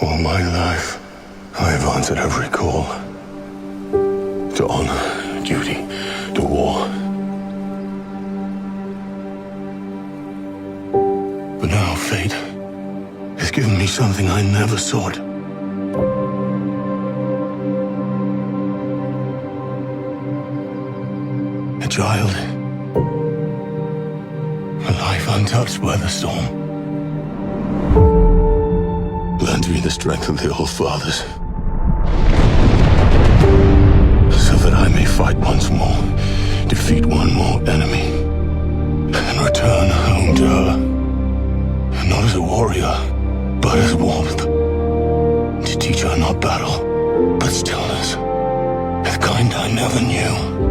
All my life, I have answered every call. To honor, duty, to war. But now fate has given me something I never sought. A child. A life untouched by the storm. Lend me the strength of the old fathers, so that I may fight once more, defeat one more enemy, and return home to her, not as a warrior, but as warmth, to teach her not battle, but stillness, the kind I never knew.